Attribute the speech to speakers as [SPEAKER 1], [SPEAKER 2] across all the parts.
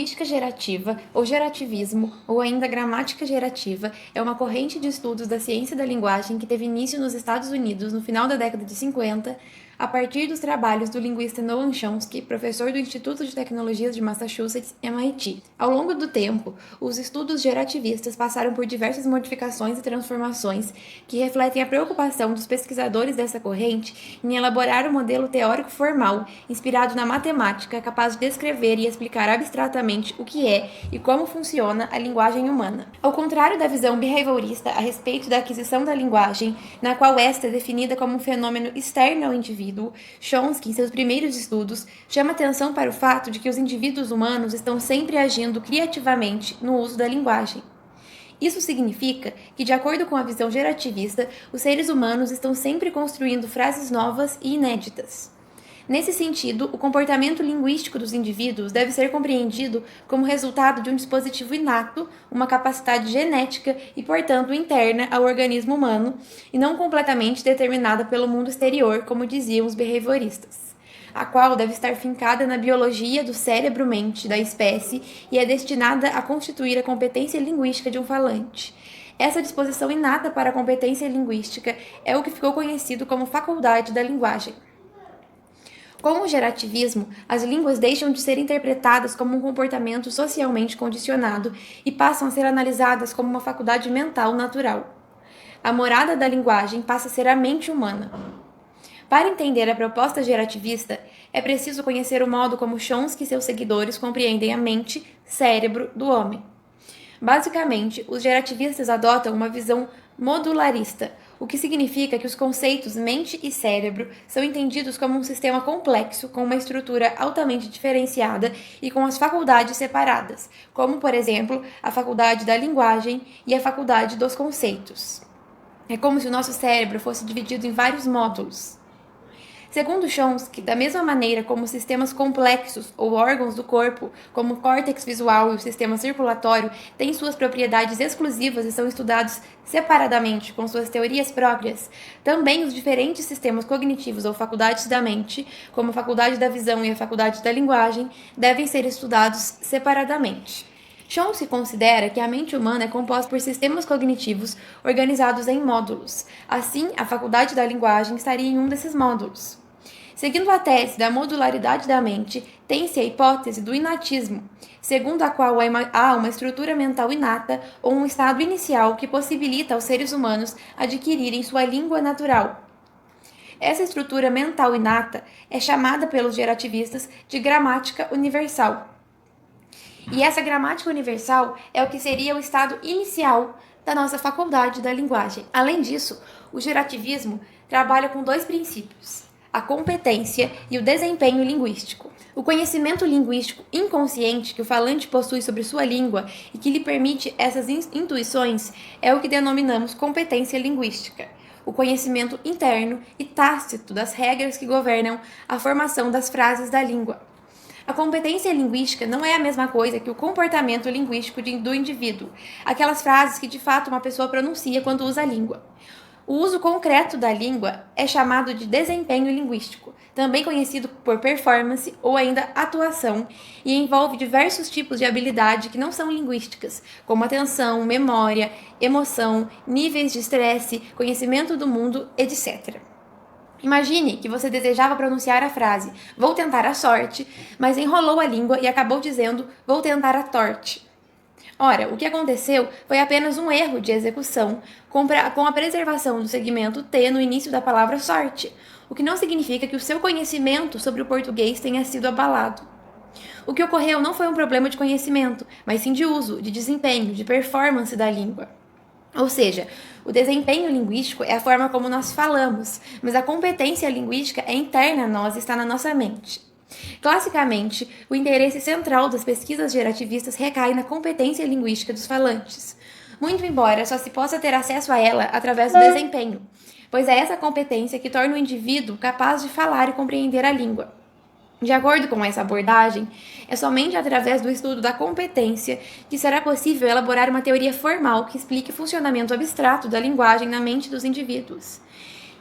[SPEAKER 1] linguística gerativa, ou gerativismo, ou ainda gramática gerativa, é uma corrente de estudos da ciência da linguagem que teve início nos Estados Unidos no final da década de 50, a partir dos trabalhos do linguista Noam Chomsky, professor do Instituto de Tecnologias de Massachusetts, MIT. Ao longo do tempo, os estudos gerativistas passaram por diversas modificações e transformações que refletem a preocupação dos pesquisadores dessa corrente em elaborar um modelo teórico formal, inspirado na matemática, capaz de descrever e explicar abstratamente o que é e como funciona a linguagem humana. Ao contrário da visão behaviorista a respeito da aquisição da linguagem, na qual esta é definida como um fenômeno externo ao indivíduo, Chomsky, em seus primeiros estudos, chama atenção para o fato de que os indivíduos humanos estão sempre agindo criativamente no uso da linguagem. Isso significa que, de acordo com a visão gerativista, os seres humanos estão sempre construindo frases novas e inéditas. Nesse sentido, o comportamento linguístico dos indivíduos deve ser compreendido como resultado de um dispositivo inato, uma capacidade genética e, portanto, interna ao organismo humano, e não completamente determinada pelo mundo exterior, como diziam os behavioristas, a qual deve estar fincada na biologia do cérebro-mente da espécie e é destinada a constituir a competência linguística de um falante. Essa disposição inata para a competência linguística é o que ficou conhecido como faculdade da linguagem. Com o gerativismo, as línguas deixam de ser interpretadas como um comportamento socialmente condicionado e passam a ser analisadas como uma faculdade mental natural. A morada da linguagem passa a ser a mente humana. Para entender a proposta gerativista, é preciso conhecer o modo como Chomsky e seus seguidores compreendem a mente, cérebro do homem. Basicamente, os gerativistas adotam uma visão modularista, o que significa que os conceitos mente e cérebro são entendidos como um sistema complexo com uma estrutura altamente diferenciada e com as faculdades separadas, como, por exemplo, a faculdade da linguagem e a faculdade dos conceitos. É como se o nosso cérebro fosse dividido em vários módulos. Segundo Chomsky, da mesma maneira como sistemas complexos ou órgãos do corpo, como o córtex visual e o sistema circulatório, têm suas propriedades exclusivas e são estudados separadamente com suas teorias próprias, também os diferentes sistemas cognitivos ou faculdades da mente, como a faculdade da visão e a faculdade da linguagem, devem ser estudados separadamente. Chomsky considera que a mente humana é composta por sistemas cognitivos organizados em módulos. Assim, a faculdade da linguagem estaria em um desses módulos. Seguindo a tese da modularidade da mente, tem-se a hipótese do inatismo, segundo a qual há uma estrutura mental inata ou um estado inicial que possibilita aos seres humanos adquirirem sua língua natural. Essa estrutura mental inata é chamada pelos gerativistas de gramática universal. E essa gramática universal é o que seria o estado inicial da nossa faculdade da linguagem. Além disso, o gerativismo trabalha com dois princípios: a competência e o desempenho linguístico. O conhecimento linguístico inconsciente que o falante possui sobre sua língua e que lhe permite essas intuições é o que denominamos competência linguística. O conhecimento interno e tácito das regras que governam a formação das frases da língua. A competência linguística não é a mesma coisa que o comportamento linguístico do indivíduo, aquelas frases que de fato uma pessoa pronuncia quando usa a língua. O uso concreto da língua é chamado de desempenho linguístico, também conhecido por performance ou ainda atuação, e envolve diversos tipos de habilidade que não são linguísticas, como atenção, memória, emoção, níveis de estresse, conhecimento do mundo, etc. Imagine que você desejava pronunciar a frase "vou tentar a sorte", mas enrolou a língua e acabou dizendo "vou tentar a torte". Ora, o que aconteceu foi apenas um erro de execução com a preservação do segmento T no início da palavra sorte, o que não significa que o seu conhecimento sobre o português tenha sido abalado. O que ocorreu não foi um problema de conhecimento, mas sim de uso, de desempenho, de performance da língua. Ou seja, o desempenho linguístico é a forma como nós falamos, mas a competência linguística é interna a nós e está na nossa mente. Classicamente, o interesse central das pesquisas gerativistas recai na competência linguística dos falantes, muito embora só se possa ter acesso a ela através do desempenho, pois é essa competência que torna o indivíduo capaz de falar e compreender a língua. De acordo com essa abordagem, é somente através do estudo da competência que será possível elaborar uma teoria formal que explique o funcionamento abstrato da linguagem na mente dos indivíduos.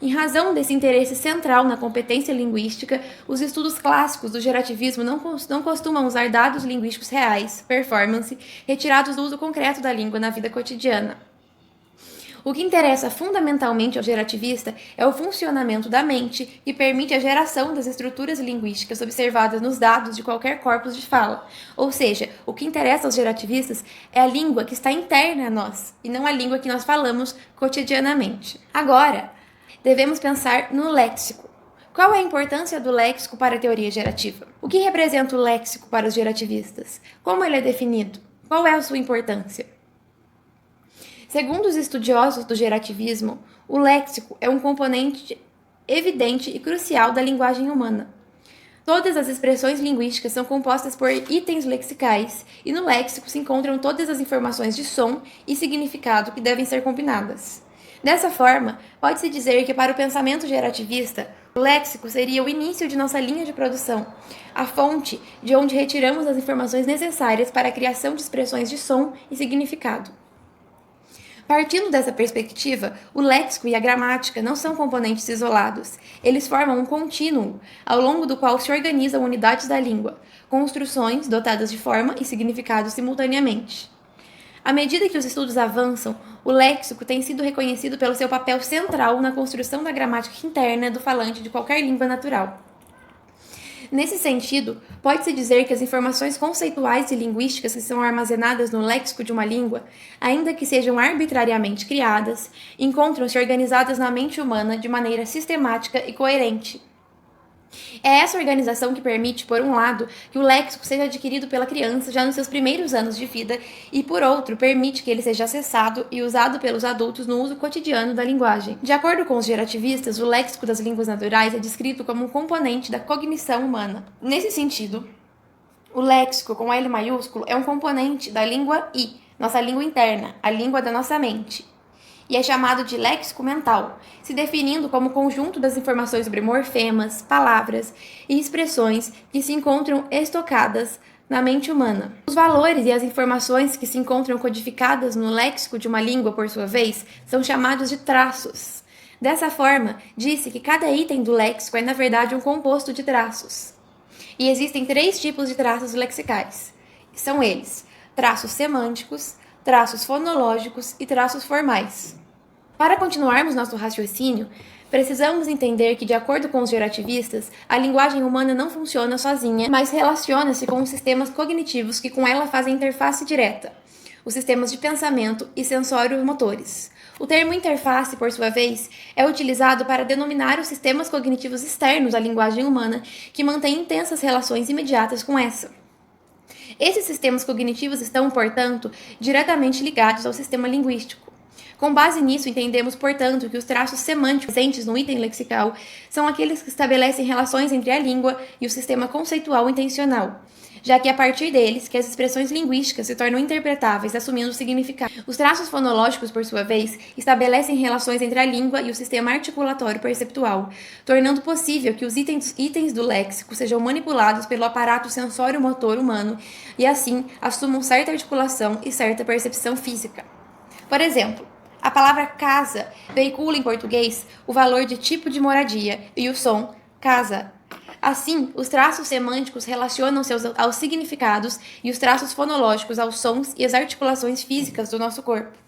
[SPEAKER 1] Em razão desse interesse central na competência linguística, os estudos clássicos do gerativismo não costumam usar dados linguísticos reais, performance, retirados do uso concreto da língua na vida cotidiana. O que interessa fundamentalmente ao gerativista é o funcionamento da mente, que permite a geração das estruturas linguísticas observadas nos dados de qualquer corpus de fala. Ou seja, o que interessa aos gerativistas é a língua que está interna a nós, e não a língua que nós falamos cotidianamente. Agora, devemos pensar no léxico. Qual é a importância do léxico para a teoria gerativa? O que representa o léxico para os gerativistas? Como ele é definido? Qual é a sua importância? Segundo os estudiosos do gerativismo, o léxico é um componente evidente e crucial da linguagem humana. Todas as expressões linguísticas são compostas por itens lexicais, e no léxico se encontram todas as informações de som e significado que devem ser combinadas. Dessa forma, pode-se dizer que para o pensamento gerativista, o léxico seria o início de nossa linha de produção, a fonte de onde retiramos as informações necessárias para a criação de expressões de som e significado. Partindo dessa perspectiva, o léxico e a gramática não são componentes isolados. Eles formam um contínuo, ao longo do qual se organizam unidades da língua, construções dotadas de forma e significado simultaneamente. À medida que os estudos avançam, o léxico tem sido reconhecido pelo seu papel central na construção da gramática interna do falante de qualquer língua natural. Nesse sentido, pode-se dizer que as informações conceituais e linguísticas que são armazenadas no léxico de uma língua, ainda que sejam arbitrariamente criadas, encontram-se organizadas na mente humana de maneira sistemática e coerente. É essa organização que permite, por um lado, que o léxico seja adquirido pela criança já nos seus primeiros anos de vida e, por outro, permite que ele seja acessado e usado pelos adultos no uso cotidiano da linguagem. De acordo com os gerativistas, o léxico das línguas naturais é descrito como um componente da cognição humana. Nesse sentido, o léxico com L maiúsculo é um componente da língua I, nossa língua interna, a língua da nossa mente. E é chamado de léxico mental, se definindo como conjunto das informações sobre morfemas, palavras e expressões que se encontram estocadas na mente humana. Os valores e as informações que se encontram codificadas no léxico de uma língua, por sua vez, são chamados de traços. Dessa forma, disse que cada item do léxico é, na verdade, um composto de traços. E existem 3 tipos de traços lexicais. São eles: traços semânticos, traços fonológicos e traços formais. Para continuarmos nosso raciocínio, precisamos entender que, de acordo com os gerativistas, a linguagem humana não funciona sozinha, mas relaciona-se com os sistemas cognitivos que com ela fazem interface direta, os sistemas de pensamento e sensório-motores. O termo interface, por sua vez, é utilizado para denominar os sistemas cognitivos externos à linguagem humana que mantêm intensas relações imediatas com essa. Esses sistemas cognitivos estão, portanto, diretamente ligados ao sistema linguístico. Com base nisso, entendemos, portanto, que os traços semânticos presentes no item lexical são aqueles que estabelecem relações entre a língua e o sistema conceitual intencional, já que é a partir deles que as expressões linguísticas se tornam interpretáveis, assumindo significado. Os traços fonológicos, por sua vez, estabelecem relações entre a língua e o sistema articulatório perceptual, tornando possível que os itens do léxico sejam manipulados pelo aparato sensório-motor humano e, assim, assumam certa articulação e certa percepção física. Por exemplo, a palavra casa veicula em português o valor de tipo de moradia e o som casa. Assim, os traços semânticos relacionam-se aos significados e os traços fonológicos aos sons e às articulações físicas do nosso corpo.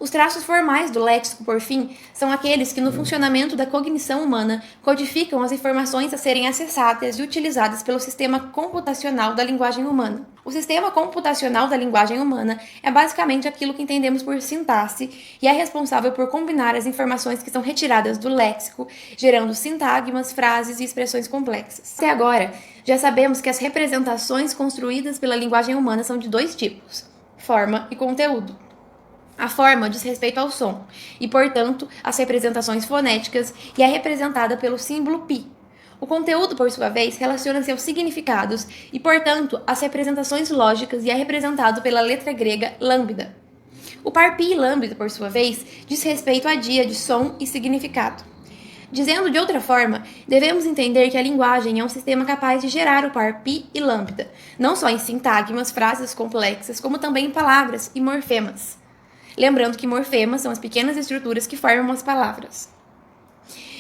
[SPEAKER 1] Os traços formais do léxico, por fim, são aqueles que, no funcionamento da cognição humana, codificam as informações a serem acessadas e utilizadas pelo sistema computacional da linguagem humana. O sistema computacional da linguagem humana é basicamente aquilo que entendemos por sintaxe e é responsável por combinar as informações que são retiradas do léxico, gerando sintagmas, frases e expressões complexas. Até agora, já sabemos que as representações construídas pela linguagem humana são de 2 tipos: forma e conteúdo. A forma diz respeito ao som e, portanto, às representações fonéticas e é representada pelo símbolo π. O conteúdo, por sua vez, relaciona-se aos significados e, portanto, às representações lógicas e é representado pela letra grega lambda. O par π e lambda, por sua vez, diz respeito à dia de som e significado. Dizendo de outra forma, devemos entender que a linguagem é um sistema capaz de gerar o par π e lambda, não só em sintagmas, frases complexas, como também em palavras e morfemas. Lembrando que morfemas são as pequenas estruturas que formam as palavras.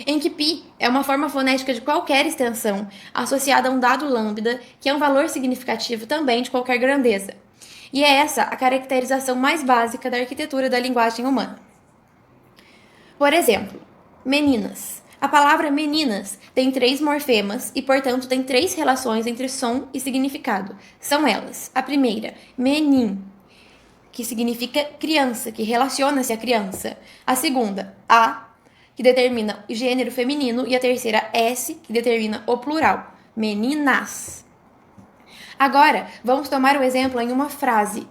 [SPEAKER 1] em que π é uma forma fonética de qualquer extensão associada a um dado lambda, que é um valor significativo também de qualquer grandeza. E é essa a caracterização mais básica da arquitetura da linguagem humana. Por exemplo, meninas. A palavra meninas tem 3 morfemas e, portanto, tem 3 relações entre som e significado. São elas: a primeira, menin, que significa criança, que relaciona-se à criança. A segunda, a, que determina o gênero feminino. E a terceira, s, que determina o plural, meninas. Agora, vamos tomar o exemplo em uma frase.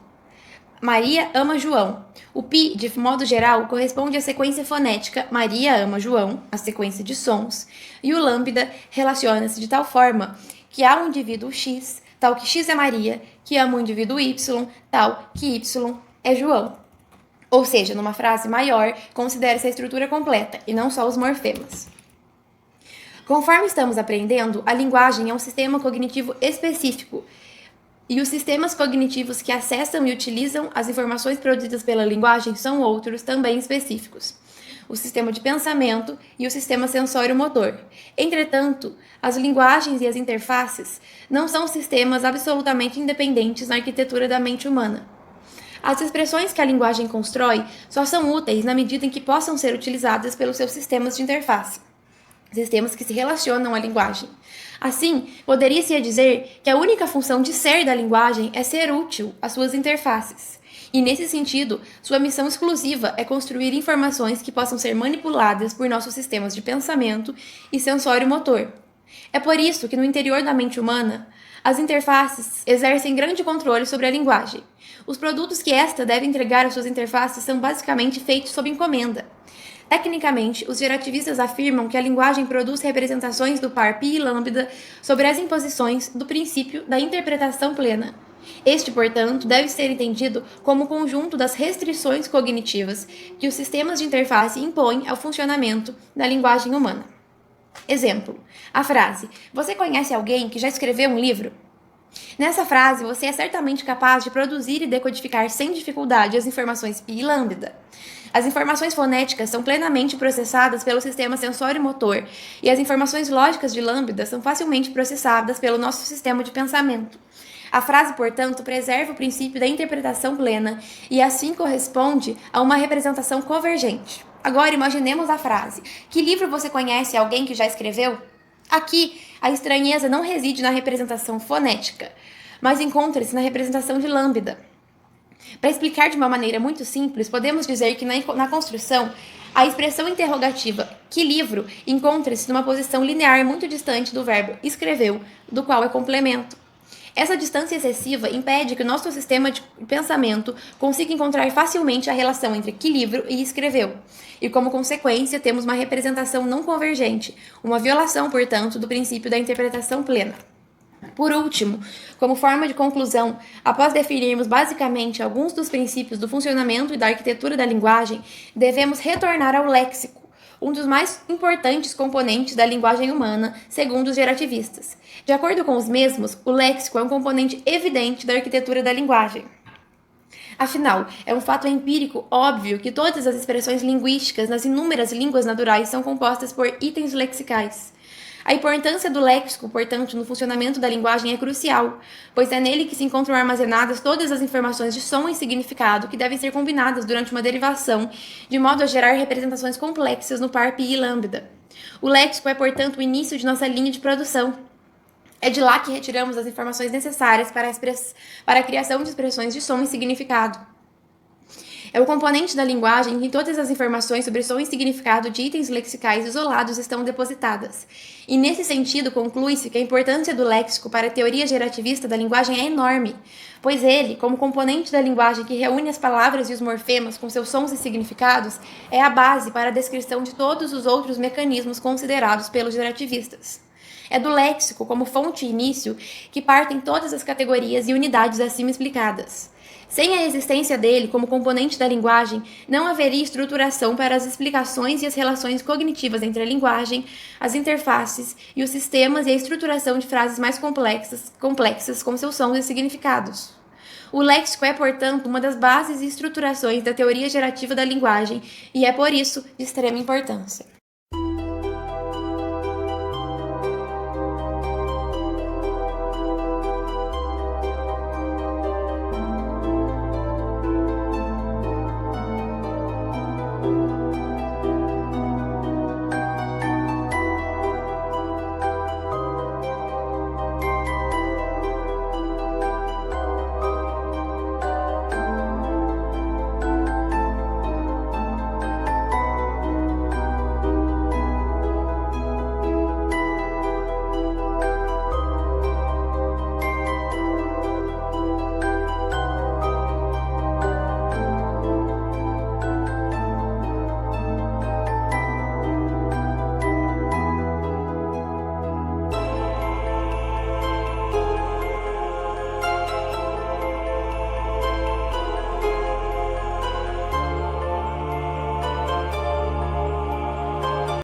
[SPEAKER 1] Maria ama João. O pi, de modo geral, corresponde à sequência fonética Maria ama João, a sequência de sons, e o lambda relaciona-se de tal forma que há um indivíduo X, tal que X é Maria, que ama o indivíduo Y, tal que Y é João. Ou seja, numa frase maior, considere-se a estrutura completa e não só os morfemas. Conforme estamos aprendendo, a linguagem é um sistema cognitivo específico, e os sistemas cognitivos que acessam e utilizam as informações produzidas pela linguagem são outros, também específicos: o sistema de pensamento e o sistema sensório-motor. Entretanto, as linguagens e as interfaces não são sistemas absolutamente independentes na arquitetura da mente humana. As expressões que a linguagem constrói só são úteis na medida em que possam ser utilizadas pelos seus sistemas de interface, sistemas que se relacionam à linguagem. Assim, poderia-se dizer que a única função de ser da linguagem é ser útil às suas interfaces. E, nesse sentido, sua missão exclusiva é construir informações que possam ser manipuladas por nossos sistemas de pensamento e sensório-motor. É por isso que, no interior da mente humana, as interfaces exercem grande controle sobre a linguagem. Os produtos que esta deve entregar às suas interfaces são basicamente feitos sob encomenda. Tecnicamente, os gerativistas afirmam que a linguagem produz representações do par π e lambda sobre as imposições do princípio da interpretação plena. Este, portanto, deve ser entendido como o conjunto das restrições cognitivas que os sistemas de interface impõem ao funcionamento da linguagem humana. Exemplo: a frase "Você conhece alguém que já escreveu um livro?" Nessa frase, você é certamente capaz de produzir e decodificar sem dificuldade as informações π e lambda. As informações fonéticas são plenamente processadas pelo sistema sensório-motor e as informações lógicas de lambda são facilmente processadas pelo nosso sistema de pensamento. A frase, portanto, preserva o princípio da interpretação plena e assim corresponde a uma representação convergente. Agora, imaginemos a frase: "Que livro você conhece alguém que já escreveu?" Aqui, a estranheza não reside na representação fonética, mas encontra-se na representação de lambda. Para explicar de uma maneira muito simples, podemos dizer que na construção, a expressão interrogativa "que livro" encontra-se numa posição linear muito distante do verbo escreveu, do qual é complemento. Essa distância excessiva impede que o nosso sistema de pensamento consiga encontrar facilmente a relação entre "que livro" e "escreveu", e como consequência temos uma representação não convergente, uma violação, portanto, do princípio da interpretação plena. Por último, como forma de conclusão, após definirmos basicamente alguns dos princípios do funcionamento e da arquitetura da linguagem, devemos retornar ao léxico, um dos mais importantes componentes da linguagem humana, segundo os gerativistas. De acordo com os mesmos, o léxico é um componente evidente da arquitetura da linguagem. Afinal, é um fato empírico óbvio que todas as expressões linguísticas nas inúmeras línguas naturais são compostas por itens lexicais. A importância do léxico, portanto, no funcionamento da linguagem é crucial, pois é nele que se encontram armazenadas todas as informações de som e significado que devem ser combinadas durante uma derivação, de modo a gerar representações complexas no par π e lambda. O léxico é, portanto, o início de nossa linha de produção. É de lá que retiramos as informações necessárias para a criação de expressões de som e significado. É o componente da linguagem em que todas as informações sobre som e significado de itens lexicais isolados estão depositadas. E nesse sentido, conclui-se que a importância do léxico para a teoria gerativista da linguagem é enorme, pois ele, como componente da linguagem que reúne as palavras e os morfemas com seus sons e significados, é a base para a descrição de todos os outros mecanismos considerados pelos gerativistas. É do léxico, como fonte e início, que partem todas as categorias e unidades acima explicadas. Sem a existência dele como componente da linguagem, não haveria estruturação para as explicações e as relações cognitivas entre a linguagem, as interfaces e os sistemas e a estruturação de frases mais complexas com seus sons e significados. O léxico é, portanto, uma das bases e estruturações da teoria gerativa da linguagem e é, por isso, de extrema importância.